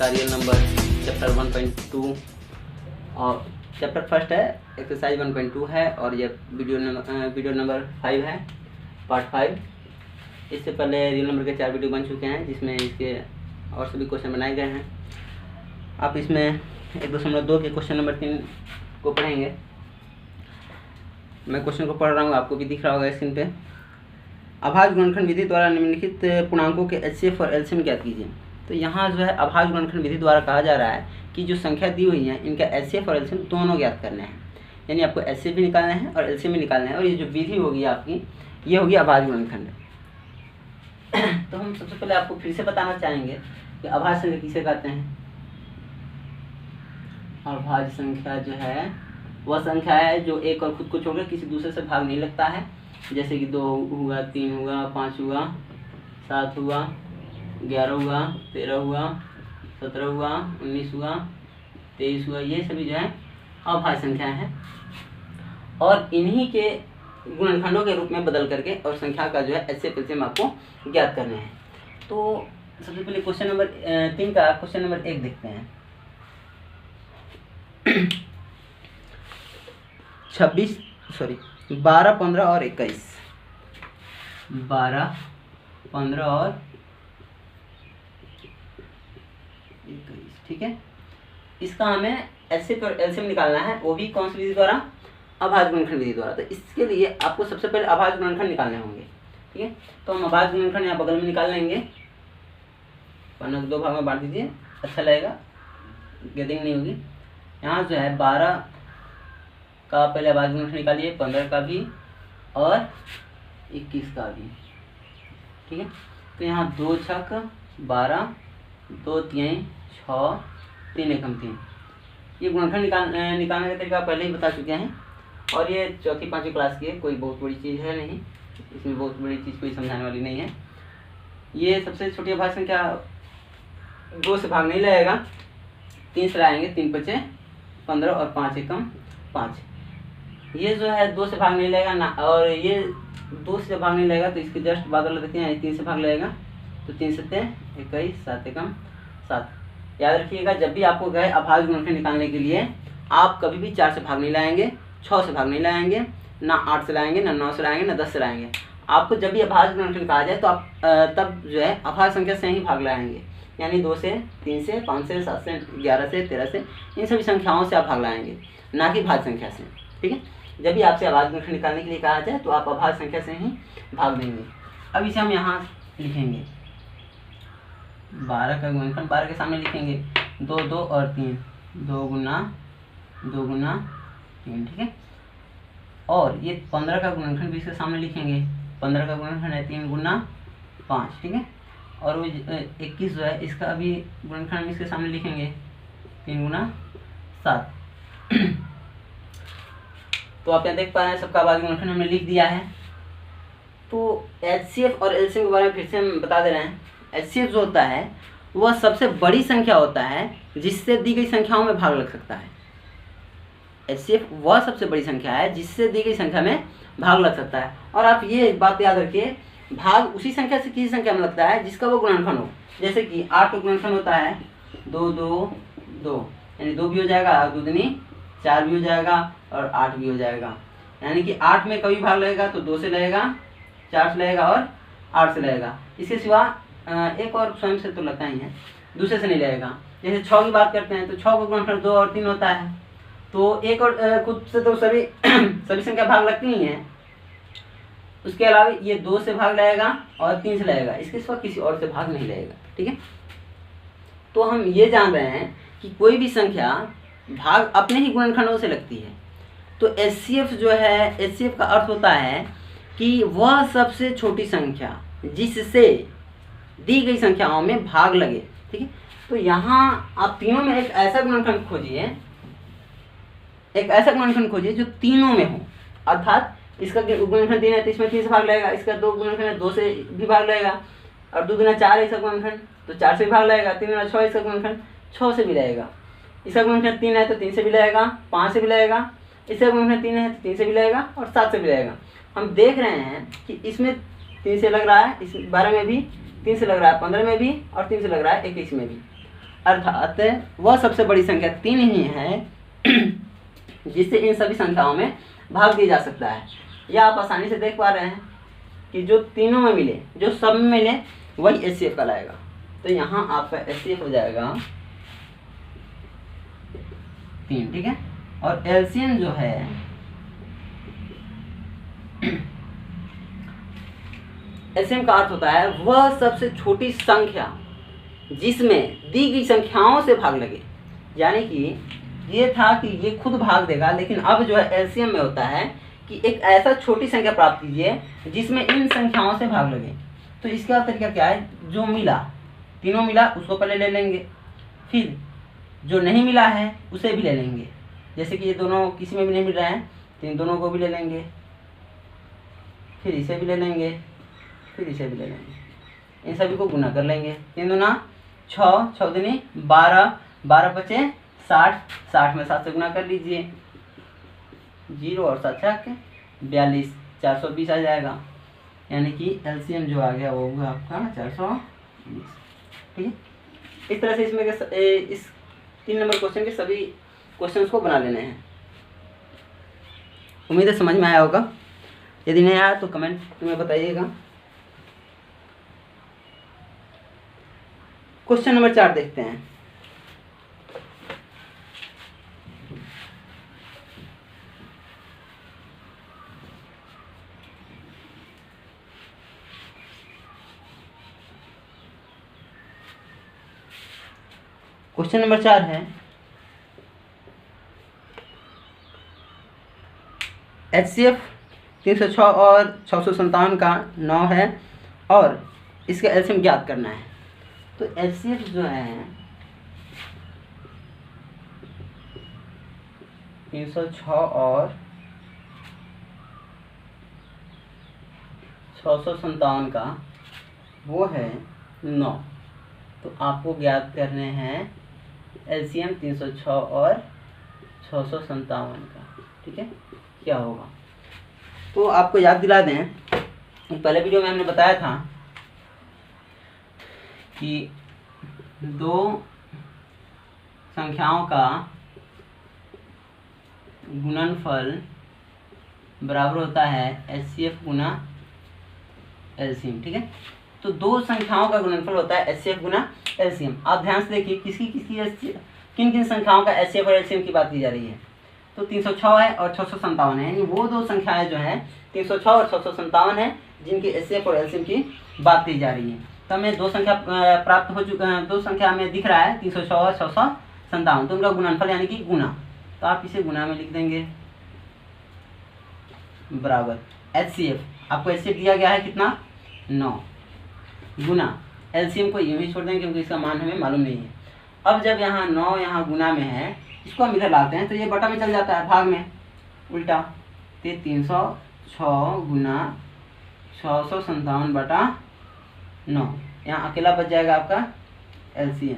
इसका real number chapter 1.2 और chapter first है, एक्सरसाइज 1.2 है और ये वीडियो नंबर 5 है, पार्ट 5। इससे पहले रियल नंबर के 4 वीडियो बन चुके हैं जिसमें इसके और सभी क्वेश्चन बनाए गए हैं। आप इसमें 1.2 के क्वेश्चन नंबर 3 को पढ़ेंगे। मैं क्वेश्चन को पढ़ रहा हूँ, आपको भी दिख रहा होगा स्क्रीन पे। अभाज्य गुणनखंड विधि द्वारा निम्नलिखित पूर्णांकों के एचसीएफ और एलसीएम ज्ञात कीजिए। तो यहाँ जो है अभाज्य गुणनखंड विधि द्वारा कहा जा रहा है कि जो संख्या दी हुई है इनका एचसीएफ और एलसीएम दोनों ज्ञात करने हैं, यानी आपको एचसीएफ भी निकालना है और एलसीएम भी निकालना है। और ये जो विधि होगी आपकी, ये होगी अभाज्य गुणनखंड। तो हम सबसे पहले आपको फिर से बताना चाहेंगे कि अभाज्य संख्या किसे कहते हैं। अभाज्य संख्या जो है वह संख्या है जो एक और खुद को छोड़कर किसी दूसरे से भाग नहीं लगता है, जैसे कि 2 हुआ, 3 हुआ, 5 हुआ, 7 हुआ, 11 हुआ, 13 हुआ, 17 हुआ, 19 हुआ, 23 हुआ। ये सभी जो है अभाज्य संख्याएं हैं और इन्हीं के गुणनखंडों के रूप में बदल करके और संख्या का जो है एचसीएफ एलसीएम आपको ज्ञात करने हैं। तो सबसे पहले क्वेश्चन नंबर 3 का क्वेश्चन नंबर 1 देखते हैं। 12, 15 और 21। 12, 15 और 21, ठीक है। इसका हमें एचसीएफ और एलसीएम निकालना है, वो भी कौन सी विधि द्वारा? अभाज्य गुणनखंड विधि द्वारा। तो इसके लिए आपको सबसे पहले अभाज्य गुणनखंड निकालने होंगे, ठीक है। तो हम अभाज्य गुणनखंड यहाँ बगल में निकाल लेंगे। पन्ना को 2 भाग में बांट दीजिए, अच्छा लगेगा, गेदिंग नहीं होगी। यहाँ जो है 12 का पहले अभाज्य गुणनखंड निकालिए, 15 का भी और 21 का भी, ठीक है। तो यहाँ 2 छक 12, 2 3 6, 3 एकम 3। ये गुणनखंड निकालने का तरीका पहले ही बता चुके हैं और ये 4वीं 5वीं क्लास की है, कोई बहुत बड़ी चीज़ है नहीं, इसमें बहुत बड़ी चीज़ कोई समझाने वाली नहीं है। ये सबसे छोटी अभाज्य संख्या 2 से भाग नहीं लगेगा, 3 से लाएंगे, 3 5 15 और 5 एकम 5। ये जो है 2 से भाग नहीं लगेगा ना, और ये 2 से भाग नहीं लगेगा तो इसके जस्ट बाद वाला देखते हैं, 3 से भाग लगेगा तो 3 7 21, 7 एकम 7। याद रखिएगा, जब भी आपको गए अभाज्य गुणनखंड निकालने के लिए आप कभी भी 4 से भाग नहीं लाएंगे, 6 से भाग नहीं लाएंगे, ना 8 से लाएंगे, ना 9 से लाएंगे, ना 10 से लाएंगे। आपको जब भी अभाज्य गुणनखंड कहा जाए तो आप तब जो है अभाज्य संख्या से ही भाग लाएंगे, यानी 2 से, 3 से, 5 से, 7 से, 11 से, 13 से, इन सभी संख्याओं से आप भाग लाएंगे, ना कि भाज्य संख्या से, ठीक है। जब भी आपसे अभाज्य गुणनखंड निकालने के लिए कहा जाए तो आप अभाज्य संख्या से ही भाग देंगे। अब इसे हम यहाँ लिखेंगे, 12 का गुणनखंड 12 के सामने लिखेंगे 2 2 और 3, 2 गुना 3, ठीक है। और ये 15 का गुणनखंड भी इसके सामने लिखेंगे, 15 का गुणनखंड है 3 गुना 5, ठीक है। और वो 21 जो है इसका भी गुणनखंड इसके सामने लिखेंगे 3 गुना 7। तो आप यहाँ देख पा रहे हैं सबका अभाज्य गुणनखंड हमने लिख दिया है। तो एचसीएफ और एलसीएम के बारे में फिर से हम बता दे रहे हैं। एचसीएफ जो होता है वह सबसे बड़ी संख्या होता है जिससे दी गई संख्याओं में भाग लग सकता है। एचसीएफ वह सबसे बड़ी संख्या है जिससे दी गई संख्या में भाग लग सकता है। और आप ये बात याद रखिए, भाग उसी संख्या से किसी संख्या में लगता है जिसका वो गुणनखंड हो। जैसे कि 8 का गुणनखंड होता है 2 2 2, यानी 2 भी हो जाएगा और 2 दूनी 4 भी हो जाएगा और 8 भी हो जाएगा। यानी कि 8 में कभी भाग लगेगा तो 2 से लगेगा, 4 से लगेगा और 8 से लगेगा। इसके सिवा एक और स्वयं से तो लगता ही है, दूसरे से नहीं लगेगा। जैसे 6 की बात करते हैं तो 6 का गुणनखंड 2 और 3 होता है, तो एक और खुद से तो सभी सभी संख्या भाग लगती ही हैं। उसके अलावा ये 2 से भाग लगेगा और 3 से लगेगा, इसके सिवा किसी और से भाग नहीं लगेगा, ठीक है। तो हम ये जान रहे हैं कि कोई भी संख्या भाग अपने ही गुणनखंडों से लगती है। तो एचसीएफ जो है, एचसीएफ का अर्थ होता है कि वह सबसे छोटी संख्या जिससे दी गई संख्याओं में भाग लगे, ठीक है। तो यहाँ आप तीनों में एक ऐसा गुणनखंड खोजिए, एक ऐसा गुणनखंड खोजिए जो तीनों में हो, अर्थात इसका गुणनखंड 3 है तो इसमें 3 से भाग लगेगा, इसका 2 गुणनखंड है 2 से भी भाग लगेगा, और 2 गुना 4 है इसका गुणनखंड तो 4 से भी भाग लगेगा, 3 गुना 6 इसका गुणनखंड 6 से भी लगेगा, इसका गुणनखंड 3 है तो 3 से भी लगेगा, 5 से भी लगेगा, इसका गुणनखंड 3 है तो 3 से भी लगेगा और 7 से भी लगेगा। हम देख रहे हैं कि इसमें 3 से लग रहा है, इस 12 में भी 3 से लग रहा है, 15 में भी और 3 से लग रहा है 21 में भी। अर्थात वह सबसे बड़ी संख्या 3 ही है जिससे इन सभी संख्याओं में भाग दिया जा सकता है। यह आप आसानी से देख पा रहे हैं कि जो तीनों में मिले, जो सब में मिले, वही एचसीएफ कहलाएगा। तो यहाँ आपका एचसीएफ हो जाएगा 3, ठीक है। और एलसीएम जो है एलसीएम का अर्थ होता है वह सबसे छोटी संख्या जिसमें दी गई संख्याओं से भाग लगे। यानी कि ये था कि ये खुद भाग देगा, लेकिन अब जो है एलसीएम में होता है कि एक ऐसा छोटी संख्या प्राप्त कीजिए जिसमें इन संख्याओं से भाग लगे। तो इसका तरीका क्या है, जो मिला, तीनों मिला उसको पहले ले लेंगे, फिर जो नहीं मिला है उसे भी ले लेंगे। जैसे कि ये दोनों किसी में भी नहीं मिल रहे हैं तो इन दोनों को भी ले लेंगे, फिर इसे भी ले लेंगे, फिर इसे भी ले लेंगे। इन सभी को गुना कर लेंगे। 3 दूना 6, 6 दूनी 12, 12 बचे 60, 60 में 7 से गुना कर लीजिए, 0 और 7 42, 420 आ जाएगा। यानी कि एलसीएम जो आ गया वो होगा आपका 420, ठीक है। इस तरह से इसमें इस 3 नंबर क्वेश्चन के सभी क्वेश्चंस को बना लेने हैं। उम्मीद है समझ में आया होगा। यदि नहीं आया तो कमेंट में बताइएगा। क्वेश्चन नंबर 4 देखते हैं। क्वेश्चन नंबर 4 है एचसीएफ 306 और 657 का 9 है और इसका एलसीएम ज्ञात करना है। तो एचसीएफ जो है 306 और 657 का वो है 9। तो आपको ज्ञात करने हैं एलसीएम 306 और 657 का, ठीक है। क्या होगा तो आपको याद दिला दें, पहले वीडियो में हमने बताया था कि 2 संख्याओं का गुणनफल बराबर होता है एचसीएफ गुना एलसीएम, ठीक है। तो 2 संख्याओं का गुणनफल होता है एचसीएफ गुना एलसीएम। आप ध्यान से देखिए किन किन संख्याओं का एचसीएफ और एलसीएम की बात की जा रही है। तो 306 है और 657 है, यानी वो 2 संख्याएं जो हैं 306 और 657 है जिनकी एचसीएफ और एलसीएम की बात की जा रही है। तो हमें 2 संख्या प्राप्त हो चुका है, 2 संख्या हमें दिख रहा है 306 और 657, तो उनका गुणनफल यानी कि गुना। तो आप इसे गुना में लिख देंगे बराबर एचसीएफ। आपको एचसीएफ दिया गया है कितना 9 गुना एलसीएम को यूं ही छोड़ देंगे क्योंकि इसका मान हमें मालूम नहीं है। अब जब यहाँ 9 यहाँ गुना में है, इसको हम इधर लाते हैं तो ये बटा में चल जाता है, भाग में उल्टा। तो 306 गुना 657 बटा 9, यहाँ अकेला बच जाएगा आपका एलसीएम।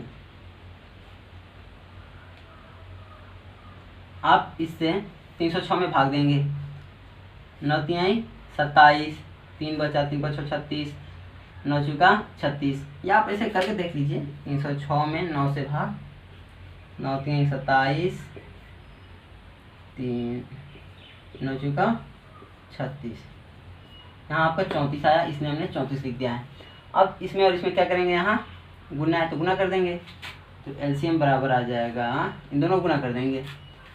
आप इससे 306 में भाग देंगे, 9 3 27, 3 बचा 3 5 36, 9 चुका 36। या आप ऐसे करके देख लीजिए, 306 में 9 से भाग, 9 3 27, 3 9 चुका 36, यहाँ आपका 34 आया, इसमें हमने 34 लिख दिया है। अब इसमें और इसमें क्या करेंगे, यहाँ गुना है तो गुना कर देंगे, तो एलसीएम बराबर आ जाएगा, इन दोनों गुना कर देंगे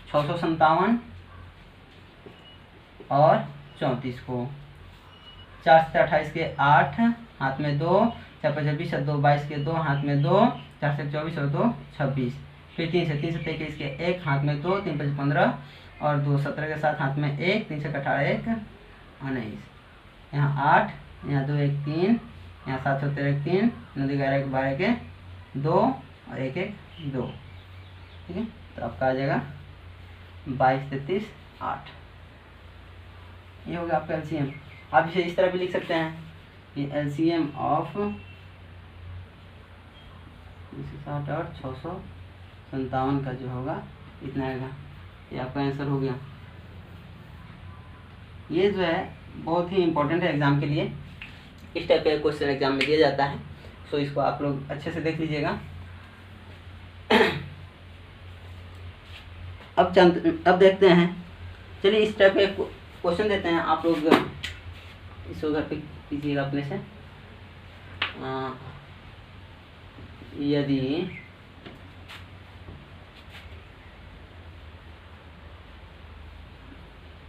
657 और 34 को, 4 से 28 के 8, हाथ में 2, 4 5 26, 2 22 के 2, हाथ में 2, 4 से 24 और 2 26, फिर 3 से 23 के 1, हाथ में 2, 3 5 15 और 2 17 के साथ हाथ में 1, 3 से 18 1 19, यहाँ 8, यहाँ 2 1 3, यहाँ 7 13 1 3, 9 11 1 12 के 2 और 1 1 2, ठीक है। तो आपका आ जाएगा 22 33 8, ये हो गया आपका एलसीएम। आप इसे इस तरह भी लिख सकते हैं कि एलसीएम ऑफ 360 और 657 का जो होगा इतना आएगा। ये आपका आंसर हो गया। ये जो है बहुत ही इम्पोर्टेंट है एग्ज़ाम के लिए, इस टाइप का क्वेश्चन एग्जाम में दिया जाता है। सो इसको आप लोग अच्छे से देख लीजिएगा। अब देखते हैं, चलिए इस टाइप का क्वेश्चन देते हैं, आप लोग इसको घर पे कीजिएगा अपने से। यदि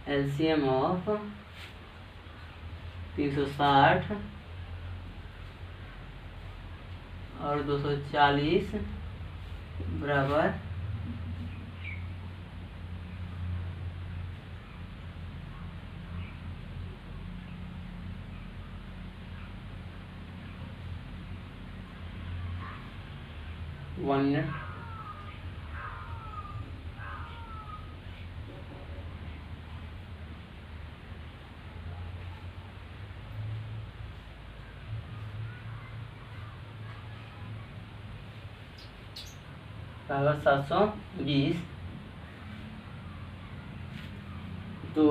एलसीएम ऑफ 360 और 240 बराबर 1 मिनट। बराबर 720 तो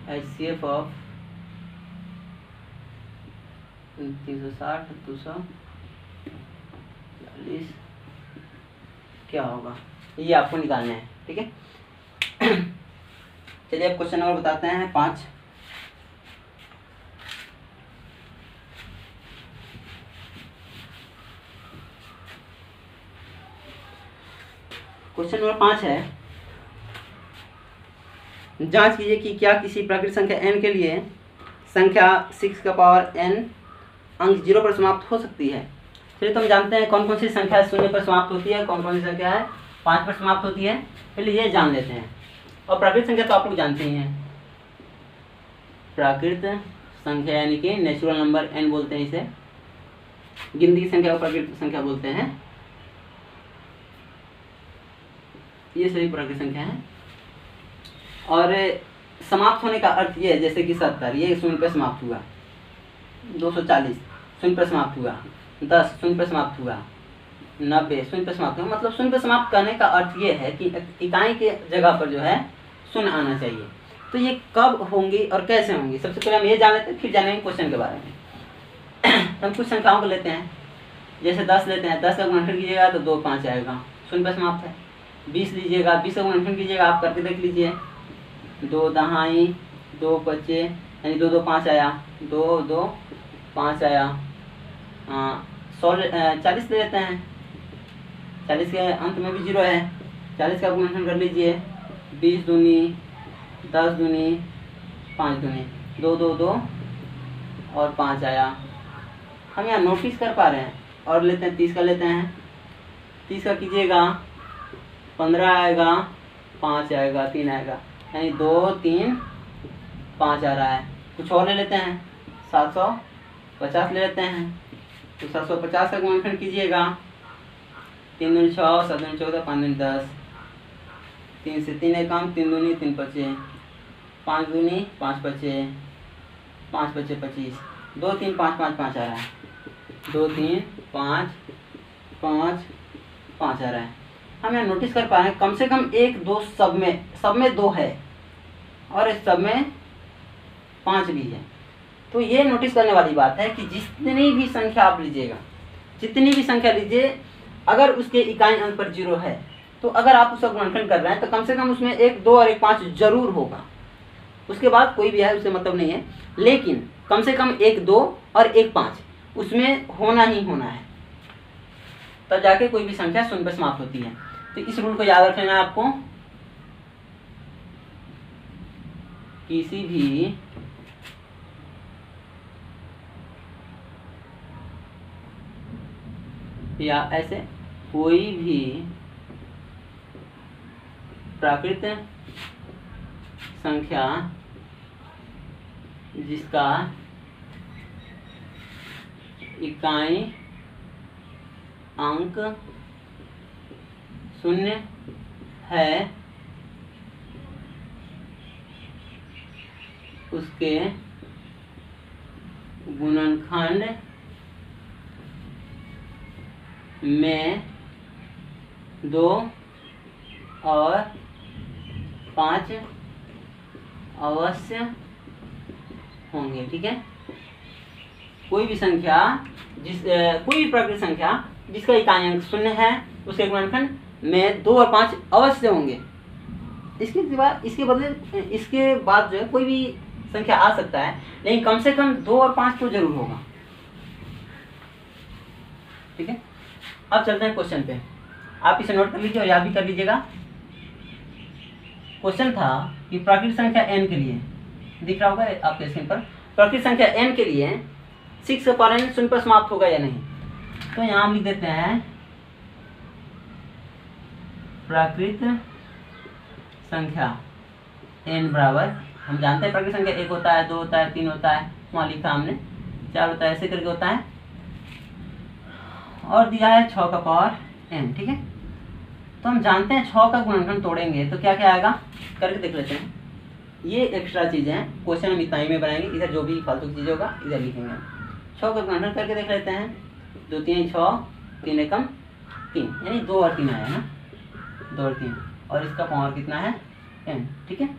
HCF ऑफ 360 240 क्या होगा, ये आपको निकालना है, ठीक है। चलिए अब क्वेश्चन नंबर बताते हैं 5। क्वेश्चन नंबर 5 है, जांच कीजिए कि क्या किसी प्राकृतिक संख्या n के लिए संख्या 6 का पावर n अंक 0 पर समाप्त हो सकती है। चलिए तो हम जानते हैं कौन कौन सी संख्या 0 पर समाप्त होती है, कौन कौन सी संख्या है 5 पर समाप्त होती है, पहले ये जान लेते हैं। और प्राकृतिक संख्या तो आप लोग जानते ही हैं, प्राकृतिक संख्या यानी कि नेचुरल नंबर n बोलते हैं इसे, गिनती की संख्या को प्राकृतिक संख्या बोलते हैं। ये सभी प्राकृतिक संख्या है। और समाप्त होने का अर्थ ये है, जैसे कि 70 ये 0 पर समाप्त हुआ, 240 0 पर समाप्त हुआ, 10 0 पर समाप्त हुआ, 90 0 पर समाप्त हुआ। मतलब 0 पर समाप्त करने का अर्थ ये है कि इकाई के जगह पर जो है 0 आना चाहिए। तो ये कब होंगी और कैसे होंगी, सबसे पहले हम ये जान लेते हैं, फिर जानेंगे क्वेश्चन के बारे में। हम कुछ संख्याओं को लेते हैं, जैसे 10 लेते हैं, 10 का गुणनखंड कीजिएगा तो 2 5 आएगा, 0 पर समाप्त है। 20 लीजिएगा, 20 का गुणनखंड कीजिएगा, आप करके देख लीजिए, 2 दहाई 2 बचे यानी 2 2 5 आया, 2 2 5 आया। 40 ले लेते हैं, 40 के अंत में भी 0 है, 40 का गुणनखंड कर लीजिए, 20 दूनी 10 दूनी 5 दूनी 2 2 2 और 5 आया। हम यहाँ नोटिस कर पा रहे हैं। और लेते हैं 30 का लेते हैं, 30 का कीजिएगा 15 आएगा, 5 आएगा, 3 आएगा, यानी 2 3 5 आ रहा है। कुछ और ले लेते हैं, 750 ले लेते हैं, तो 750 का गुणनखंड कीजिएगा, 3 दूनी 6, 7 दूनी 14, 5 दूनी 10, 3 से 3 एक काम, 3 दूनी 3 बचे, 5 दूनी 5 बचे, 5 बचे 25, 2 3 5 5 5 आ रहा है, 2 3 5 5 5 आ रहा है। हम यहाँ नोटिस कर पा रहे हैं कम से कम 1 2 सब में 2 है और इस सब में 5 भी है। तो ये नोटिस करने वाली बात है कि जितनी भी संख्या आप लीजिएगा, जितनी भी संख्या लीजिए, अगर उसके इकाई अंक पर 0 है तो अगर आप उसका गुणनखंड कर रहे हैं तो कम से कम उसमें 1 2 और 1 5 जरूर होगा। उसके बाद कोई भी है उससे मतलब नहीं है, लेकिन कम से कम 1 2 और 1 5 उसमें होना ही होना है, तब जाके कोई भी संख्या 0 पर समाप्त होती है। तो इस रूल को याद रखना है आपको, किसी भी या ऐसे कोई भी प्राकृतिक संख्या जिसका इकाई अंक 0 है उसके गुणनखंड में 2 और 5 अवश्य होंगे। ठीक है, कोई भी संख्या कोई भी प्राकृतिक संख्या जिसका इकाई अंक 0 है उसके गुणनखंड में 2 और 5 अवश्य होंगे। इसके बाद जो है कोई भी संख्या आ सकता है, लेकिन कम से कम 2 और 5 तो जरूर होगा। ठीक है, अब चलते हैं क्वेश्चन पे। आप इसे नोट कर लीजिए और याद भी कर लीजिएगा। क्वेश्चन था कि प्राकृतिक संख्या n के लिए, दिख रहा होगा आपके स्क्रीन पर, प्राकृतिक संख्या n के लिए 6 का पावर n शून्य पर समाप्त होगा या नहीं। तो यहाँ हम लिख देते हैं प्राकृतिक संख्या n बराबर, हम जानते हैं प्राकृतिक संख्या 1 होता है, 2 होता है, 3 होता है, वहाँ लिखा हमने 4 होता है, ऐसे करके होता है, और दिया है 6 का पावर n। ठीक है, तो हम जानते हैं 6 का गुणनखंड तोड़ेंगे तो क्या क्या आएगा, करके देख लेते हैं। ये एक्स्ट्रा चीज़ें हैं, क्वेश्चन हम इतना ही में बनाएंगे, इधर जो भी फालतू चीज़ होगा इधर लिखेंगे। 6 का गुणनखंड करके देख लेते हैं। 2 3 6, 3 एकम 3, यानी 2 और 3 आया है ना, 2 और 3, और इसका पावर कितना है n। ठीक है,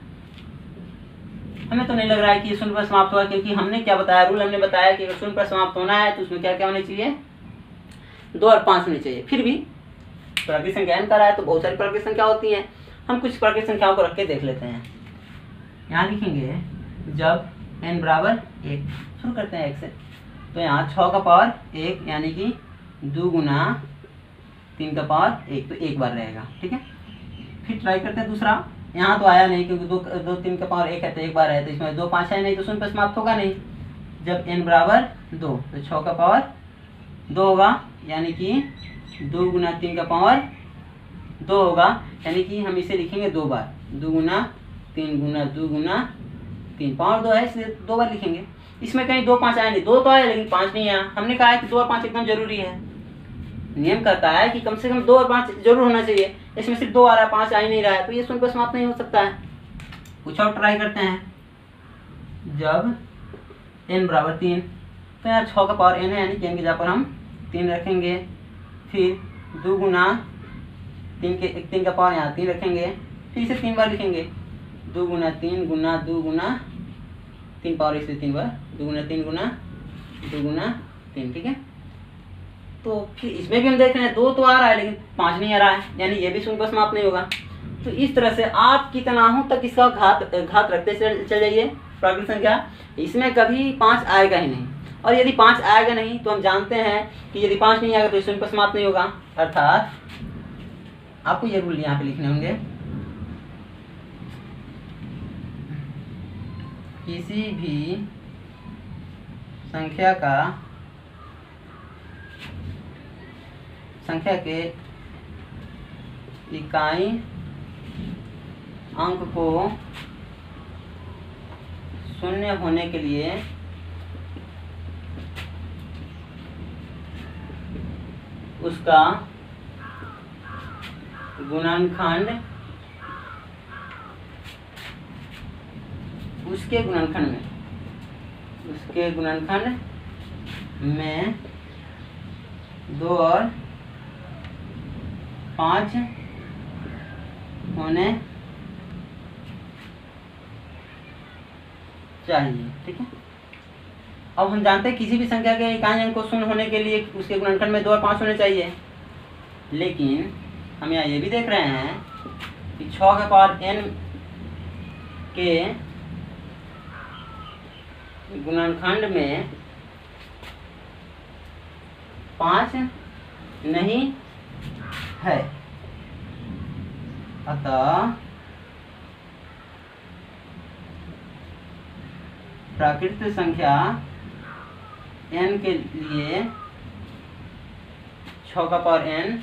हमें तो नहीं लग रहा है कि ये शून्य पर समाप्त हुआ, क्योंकि हमने क्या बताया, रूल हमने बताया कि अगर शून्य पर समाप्त होना है तो उसमें क्या क्या होने चाहिए, 2 और 5 होने चाहिए। फिर भी प्राकृतिक संख्या n का रहा है तो बहुत सारी प्राकृतिक संख्या होती हैं, हम कुछ प्राकृतिक संख्याओं को रख के देख लेते हैं। यहाँ लिखेंगे जब n बराबर 1, शुरू करते हैं 1 से, तो यहाँ 6 का पावर 1 यानी कि 2 गुना 3 का पावर 1, तो 1 बार रहेगा। ठीक है, फिर ट्राई करते हैं दूसरा। यहाँ तो आया नहीं, क्योंकि 2 3 का पावर 1 है तो 1 बार है, तो इसमें 2 5 है नहीं, तो शून्य पर समाप्त होगा नहीं। जब n बराबर 2, तो 6 का पावर 2 होगा, यानी कि 2 गुना 3 का पावर 2 होगा, यानी कि हम इसे लिखेंगे 2 बार, 2 गुना 3 गुना 2 गुना 3, पावर 2 है इसलिए 2 बार लिखेंगे। इसमें कहीं 2 5 आया नहीं, 2 तो आया लेकिन 5 नहीं आया। हमने कहा है कि 2 और 5 एकदम जरूरी है, नियम कहता है कि कम से कम 2 और 5 जरूर होना चाहिए। इसमें सिर्फ 2 आ रहा है, 5 आ ही नहीं रहा है, तो ये शून्य पर समाप्त नहीं हो सकता है। कुछ और ट्राई करते हैं। जब n बराबर 3, तो यहाँ 6 का पावर n है, यानी कि n की जगह पर हम 3 रखेंगे। फिर 2 गुना 3 का पावर यहाँ 3 रखेंगे, फिर इसे 3 बार लिखेंगे, 2 गुना 3 गुना 2 गुना 3 पावर, इसलिए 3 बार, 2 गुना 3 गुना 2 गुना 3। ठीक है, तो फिर इसमें भी हम देख रहे हैं 2 तो आ रहा है लेकिन 5 नहीं आ रहा है, यानी ये भी शून्य पर समाप्त नहीं होगा। तो इस तरह से आप कितनाहों तक इसका घात रखते चल जाइए प्राकृतिक संख्या, इसमें कभी 5 आएगा ही नहीं। और यदि 5 आएगा नहीं तो हम जानते हैं कि यदि 5 नहीं आएगा तो शून्य पर समाप्त नहीं होगा। अर्थात आपको ये रूल यहाँ पे लिखने होंगे, किसी भी संख्या के इकाई अंक को शून्य होने के लिए उसका गुणनखंड उसके गुणनखंड में 2 और 5 होने चाहिए। ठीक है, अब हम जानते हैं किसी भी संख्या के इकाई अंक को शून्य होने के लिए उसके गुणनखंड में 2 और 5 होने चाहिए, लेकिन हम यहाँ ये भी देख रहे हैं कि 6 के पावर n के गुणनखंड में 5 नहीं है। अतः प्राकृतिक संख्या n के लिए 6 का पावर n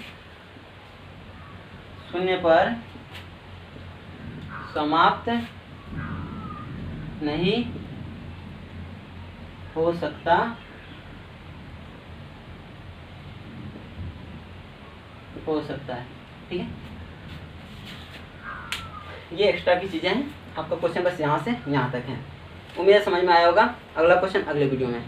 शून्य पर समाप्त नहीं हो सकता, है। ठीक है, ये एक्स्ट्रा की चीज़ें हैं। आपका क्वेश्चन बस यहाँ से यहाँ तक है। उम्मीद है समझ में आया होगा। अगला क्वेश्चन अगले वीडियो में।